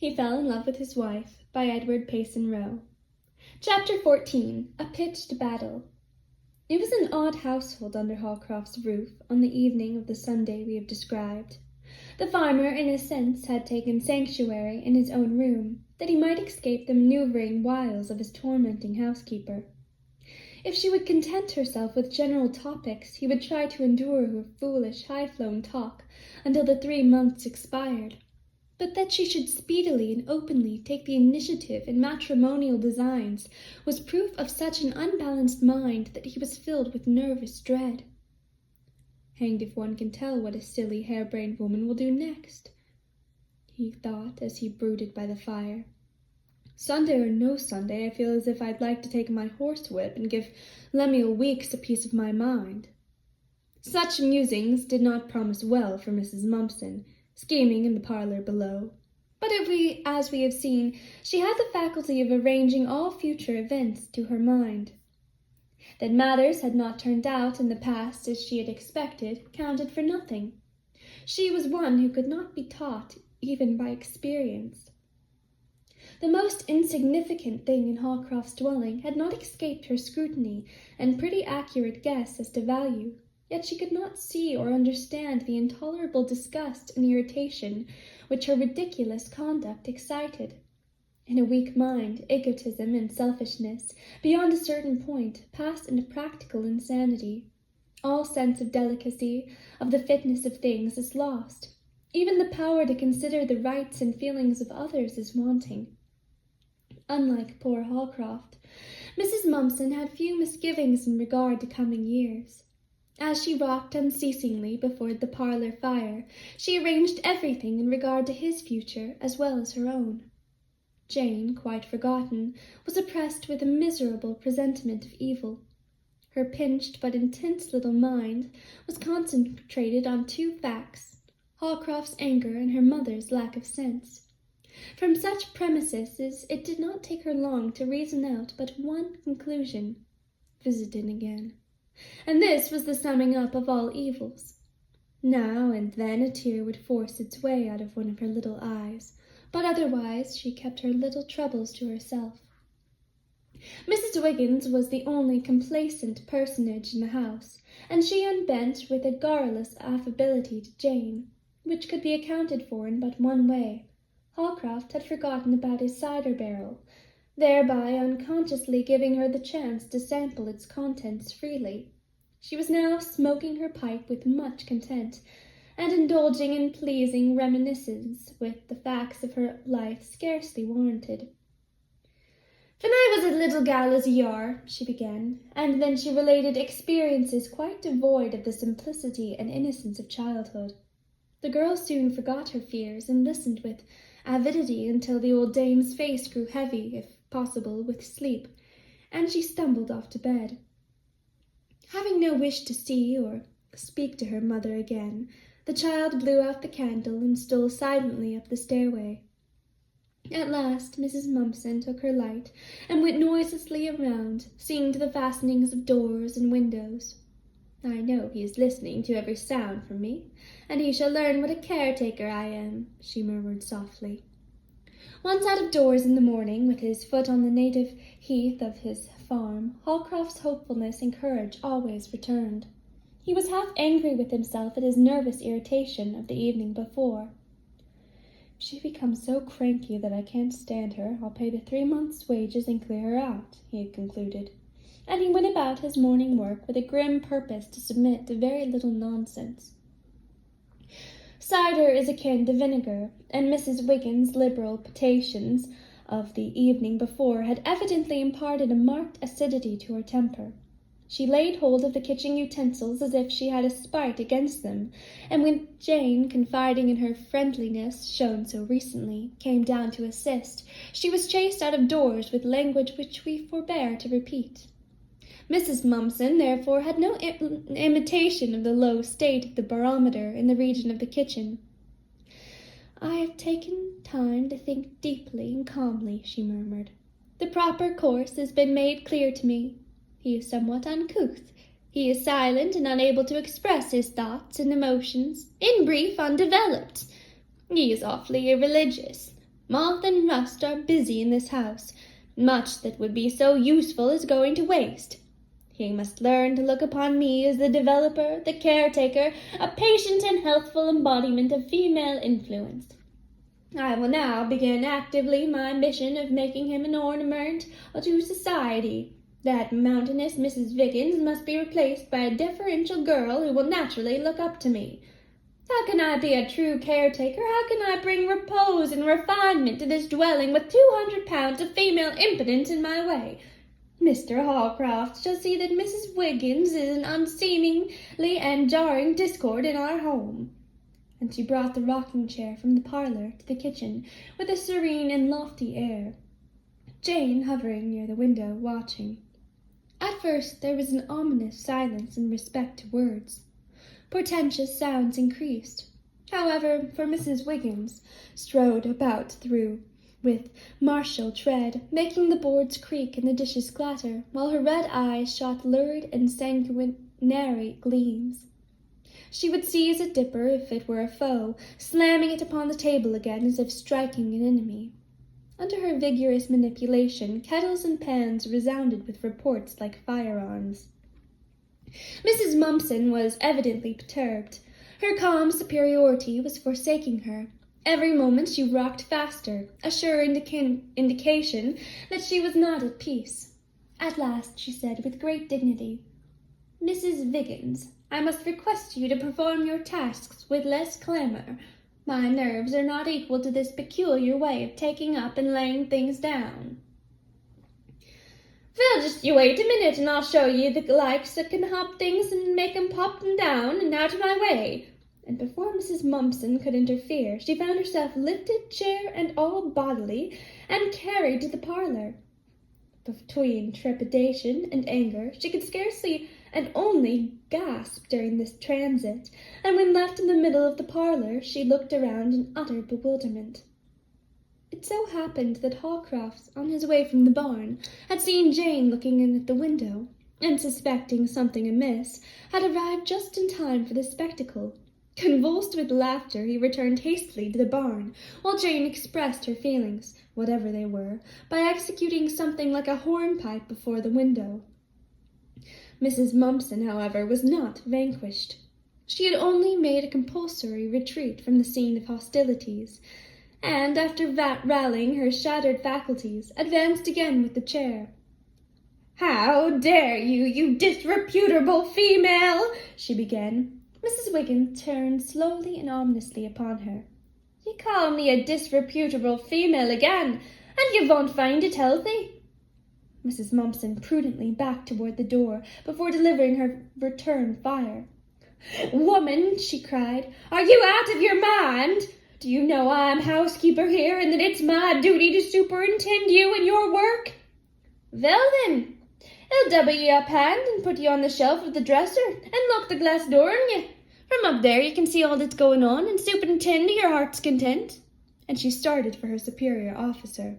He Fell in Love with His Wife by 𝙿𝚑𝚊𝚡. Chapter 14. A Pitched Battle. It was an odd household under Holcroft's roof on the evening of the Sunday we have described. The farmer, in a sense, had taken sanctuary in his own room, that he might escape the manoeuvring wiles of his tormenting housekeeper. If she would content herself with general topics, he would try to endure her foolish, high-flown talk until the 3 months expired. But that she should speedily and openly take the initiative in matrimonial designs was proof of such an unbalanced mind that he was filled with nervous dread. Hanged if one can tell what a silly, harebrained woman will do next, he thought as he brooded by the fire. Sunday or no Sunday, I feel as if I'd like to take my horsewhip and give Lemuel Weeks a piece of my mind. Such musings did not promise well for Mrs. Mumpson, scheming in the parlour below. But as we have seen, she had the faculty of arranging all future events to her mind. That matters had not turned out in the past as she had expected counted for nothing. She was one who could not be taught even by experience. The most insignificant thing in Holcroft's dwelling had not escaped her scrutiny and pretty accurate guess as to value. Yet she could not see or understand the intolerable disgust and irritation which her ridiculous conduct excited. In a weak mind, egotism and selfishness, beyond a certain point, passed into practical insanity. All sense of delicacy, of the fitness of things, is lost. Even the power to consider the rights and feelings of others is wanting. Unlike poor Holcroft, Mrs. Mumpson had few misgivings in regard to coming years. As she rocked unceasingly before the parlour fire, she arranged everything in regard to his future as well as her own. Jane, quite forgotten, was oppressed with a miserable presentiment of evil. Her pinched but intense little mind was concentrated on 2 facts, Holcroft's anger and her mother's lack of sense. From such premises it did not take her long to reason out but one conclusion: visited again. And this was the summing up of all evils. Now and then a tear would force its way out of one of her little eyes, but otherwise she kept her little troubles to herself. Mrs. Wiggins was the only complacent personage in the house, and she unbent with a garrulous affability to Jane, which could be accounted for in but one way. Holcroft had forgotten about his cider barrel, thereby unconsciously giving her the chance to sample its contents freely. She was now smoking her pipe with much content, and indulging in pleasing reminiscence with the facts of her life scarcely warranted. "When I was a little gal as ye are," she began, and then she related experiences quite devoid of the simplicity and innocence of childhood. The girl soon forgot her fears and listened with avidity until the old dame's face grew heavy, if possible, with sleep, and she stumbled off to bed. Having no wish to see or speak to her mother again, the child blew out the candle and stole silently up the stairway. At last Mrs. Mumpson took her light and went noiselessly around, seeing to the fastenings of doors and windows. "I know he is listening to every sound from me, and he shall learn what a caretaker I am," she murmured softly. Once out of doors in the morning, with his foot on the native heath of his farm, Holcroft's hopefulness and courage always returned. He was half angry with himself at his nervous irritation of the evening before. "If she becomes so cranky that I can't stand her, I'll pay the 3 months' wages and clear her out," he had concluded, and he went about his morning work with a grim purpose to submit to very little nonsense. Cider is akin to vinegar, and Mrs. Wiggins' liberal potations of the evening before had evidently imparted a marked acidity to her temper. She laid hold of the kitchen utensils as if she had a spite against them, and when Jane, confiding in her friendliness shown so recently, came down to assist, she was chased out of doors with language which we forbear to repeat. Mrs. Mumpson, therefore, had no imitation of the low state of the barometer in the region of the kitchen. "I have taken time to think deeply and calmly," she murmured. "The proper course has been made clear to me. He is somewhat uncouth. He is silent and unable to express his thoughts and emotions. In brief, undeveloped. He is awfully irreligious. Moth and rust are busy in this house. Much that would be so useful is going to waste. He must learn to look upon me as the developer, the caretaker, a patient and healthful embodiment of female influence. I will now begin actively my mission of making him an ornament to society. That mountainous Mrs. Wiggins must be replaced by a deferential girl who will naturally look up to me. How can I be a true caretaker? How can I bring repose and refinement to this dwelling with 200 pounds of female impudence in my way? Mr. Holcroft shall see that Mrs. Wiggins is an unseemly and jarring discord in our home. And she brought the rocking-chair from the parlour to the kitchen with a serene and lofty air, Jane hovering near the window, watching. At first there was an ominous silence in respect to words. Portentous sounds increased, however, for Mrs. Wiggins strode about through with martial tread, making the boards creak and the dishes clatter, while her red eyes shot lurid and sanguinary gleams. She would seize a dipper if it were a foe, slamming it upon the table again as if striking an enemy. Under her vigorous manipulation, kettles and pans resounded with reports like firearms. Mrs. Mumpson was evidently perturbed. Her calm superiority was forsaking her. Every moment she rocked faster, a sure indication that she was not at peace. At last she said with great dignity, "Mrs. Wiggins, I must request you to perform your tasks with less clamour. My nerves are not equal to this peculiar way of taking up and laying things down." "Well, just you wait a minute, and I'll show you the likes that can hop things and make 'em pop them down and out of my way." And before Mrs. Mumpson could interfere, she found herself lifted, chair and all bodily, and carried to the parlour. Between trepidation and anger, she could scarcely and only gasp during this transit, and when left in the middle of the parlour, she looked around in utter bewilderment. It so happened that Holcroft, on his way from the barn, had seen Jane looking in at the window, and suspecting something amiss, had arrived just in time for the spectacle. Convulsed with laughter, he returned hastily to the barn, while Jane expressed her feelings, whatever they were, by executing something like a hornpipe before the window. Mrs. Mumpson, however, was not vanquished. She had only made a compulsory retreat from the scene of hostilities, and, after rallying her shattered faculties, advanced again with the chair. "How dare you, you disreputable female?" she began. Mrs. Wiggins turned slowly and ominously upon her. "You call me a disreputable female again, and you won't find it healthy." Mrs. Mumpson prudently backed toward the door before delivering her return fire. "Woman," she cried, "are you out of your mind? Do you know I'm housekeeper here, and that it's my duty to superintend you and your work? Well then, I'll double you up hand and put you on the shelf of the dresser and lock the glass door on you. From up there you can see all that's going on and superintend to your heart's content." And she started for her superior officer.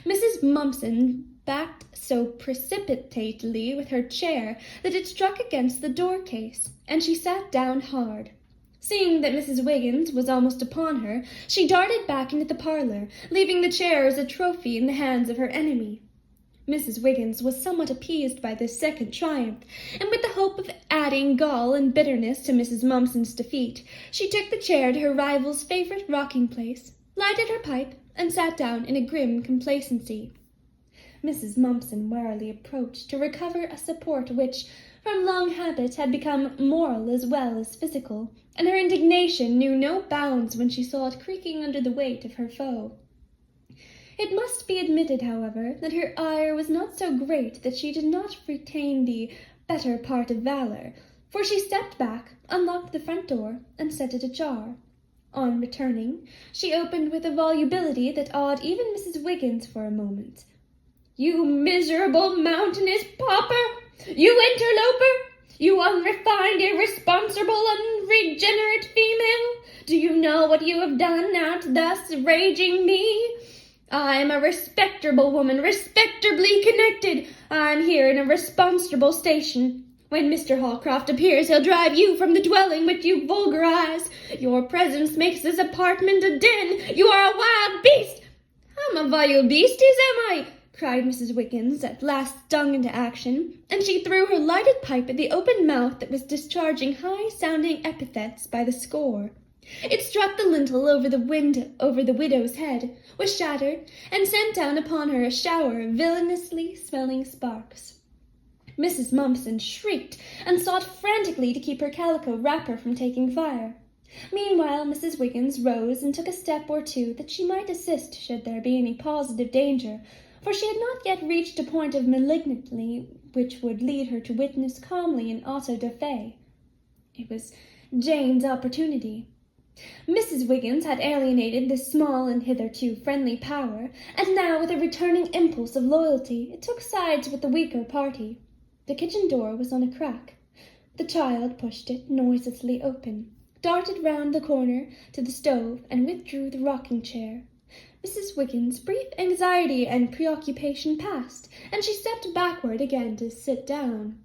Mrs. Mumpson backed so precipitately with her chair that it struck against the door-case, and she sat down hard. Seeing that Mrs. Wiggins was almost upon her, she darted back into the parlour, leaving the chair as a trophy in the hands of her enemy. Mrs. Wiggins was somewhat appeased by this second triumph, and with the hope of adding gall and bitterness to Mrs. Mumpson's defeat, she took the chair to her rival's favourite rocking-place, lighted her pipe, and sat down in a grim complacency. Mrs. Mumpson warily approached to recover a support which, from long habit, had become moral as well as physical, and her indignation knew no bounds when she saw it creaking under the weight of her foe. It must be admitted, however, that her ire was not so great that she did not retain the better part of valour, for she stepped back, unlocked the front door, and set it ajar. On returning, she opened with a volubility that awed even Mrs. Wiggins for a moment. "You miserable mountainous pauper! You interloper! You unrefined, irresponsible, unregenerate female! Do you know what you have done out thus raging me? I am a respectable woman, respectably connected. I am here in a responsible station. When Mr. Holcroft appears, he'll drive you from the dwelling which you vulgarize. Your presence makes this apartment a den. You are a wild beast. I'm a vile beast, am I? Cried Mrs. Wiggins, at last stung into action, and she threw her lighted pipe at the open mouth that was discharging high-sounding epithets by the score. It struck the lintel over the widow's head, was shattered, and sent down upon her a shower of villainously smelling sparks. Mrs. Mumpson shrieked and sought frantically to keep her calico wrapper from taking fire. Meanwhile, Mrs. Wiggins rose and took a step or two that she might assist should there be any positive danger, for she had not yet reached a point of malignity which would lead her to witness calmly an auto da fe. It was Jane's opportunity. Mrs. Wiggins had alienated this small and hitherto friendly power, and now, with a returning impulse of loyalty, it took sides with the weaker party. The kitchen door was on a crack. The child pushed it noiselessly open, darted round the corner to the stove, and withdrew the rocking-chair. Mrs. Wiggins' brief anxiety and preoccupation passed, and she stepped backward again to sit down.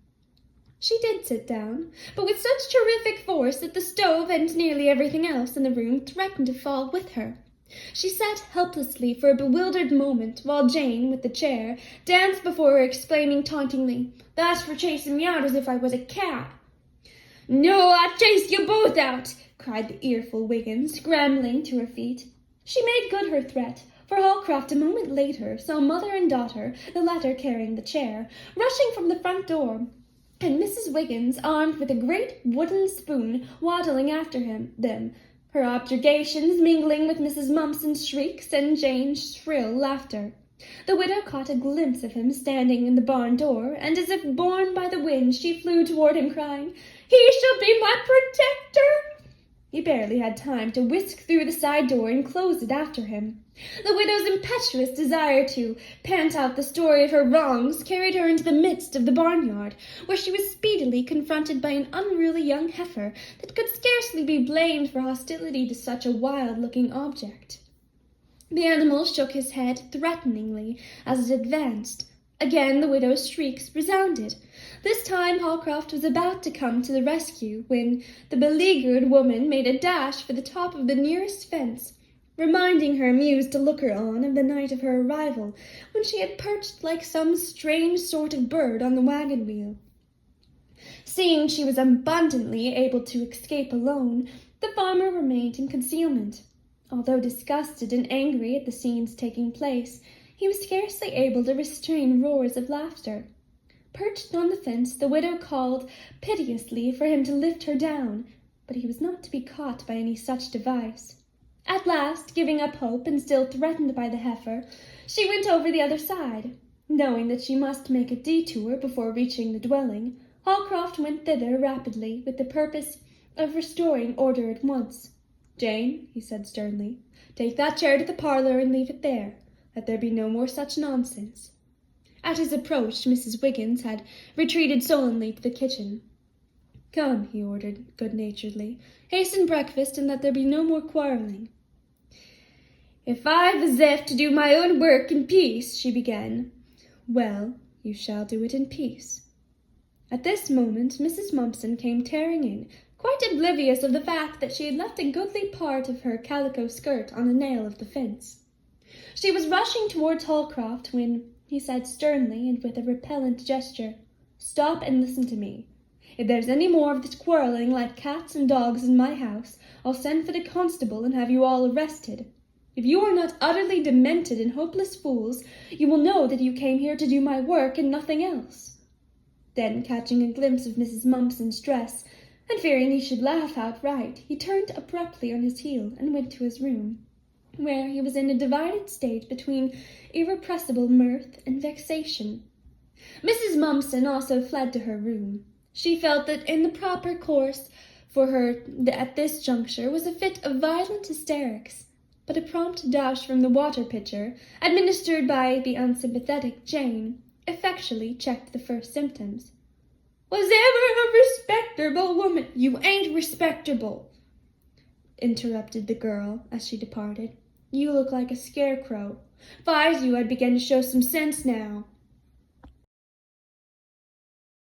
She did sit down, but with such terrific force that the stove and nearly everything else in the room threatened to fall with her. She sat helplessly for a bewildered moment, while Jane, with the chair, danced before her, exclaiming tauntingly, "That's for chasing me out as if I was a cat." "No, I'll chase you both out," cried the earful Wiggins, scrambling to her feet. She made good her threat, for Holcroft a moment later saw mother and daughter, the latter carrying the chair, rushing from the front door, and Mrs. Wiggins, armed with a great wooden spoon, waddling after them, her objurgations mingling with Mrs. Mumpson's shrieks and Jane's shrill laughter. The widow caught a glimpse of him standing in the barn door, and as if borne by the wind, she flew toward him, crying, "He shall be my protector!" He barely had time to whisk through the side door and close it after him. The widow's impetuous desire to pant out the story of her wrongs carried her into the midst of the barnyard, where she was speedily confronted by an unruly young heifer that could scarcely be blamed for hostility to such a wild-looking object. The animal shook his head threateningly as it advanced. Again the widow's shrieks resounded. This time Holcroft was about to come to the rescue when the beleaguered woman made a dash for the top of the nearest fence, reminding her amused looker-on of the night of her arrival, when she had perched like some strange sort of bird on the wagon wheel. Seeing she was abundantly able to escape alone, the farmer remained in concealment. Although disgusted and angry at the scenes taking place, he was scarcely able to restrain roars of laughter. Perched on the fence, the widow called piteously for him to lift her down, but he was not to be caught by any such device. At last, giving up hope and still threatened by the heifer, she went over the other side. Knowing that she must make a detour before reaching the dwelling, Holcroft went thither rapidly with the purpose of restoring order at once. "Jane," he said sternly, "take that chair to the parlor and leave it there. Let there be no more such nonsense." At his approach, Mrs. Wiggins had retreated sullenly to the kitchen. "Come," he ordered good-naturedly, "hasten breakfast and let there be no more quarreling." "If I was left to do my own work in peace," she began. "Well, you shall do it in peace." At this moment Mrs. Mumpson came tearing in, quite oblivious of the fact that she had left a goodly part of her calico skirt on a nail of the fence. She was rushing towards Holcroft when he said sternly and with a repellent gesture, "Stop and listen to me. If there's any more of this quarreling like cats and dogs in my house, I'll send for the constable and have you all arrested. If you are not utterly demented and hopeless fools, you will know that you came here to do my work and nothing else." Then, catching a glimpse of Mrs. Mumpson's dress, and fearing he should laugh outright, he turned abruptly on his heel and went to his room, where he was in a divided state between irrepressible mirth and vexation. Mrs. Mumpson also fled to her room. She felt that in the proper course for her at this juncture was a fit of violent hysterics, but a prompt dash from the water-pitcher, administered by the unsympathetic Jane, effectually checked the first symptoms. "Was ever a respectable woman—" "You ain't respectable," interrupted the girl as she departed. "You look like a scarecrow. If I was you, I'd begin to show some sense now.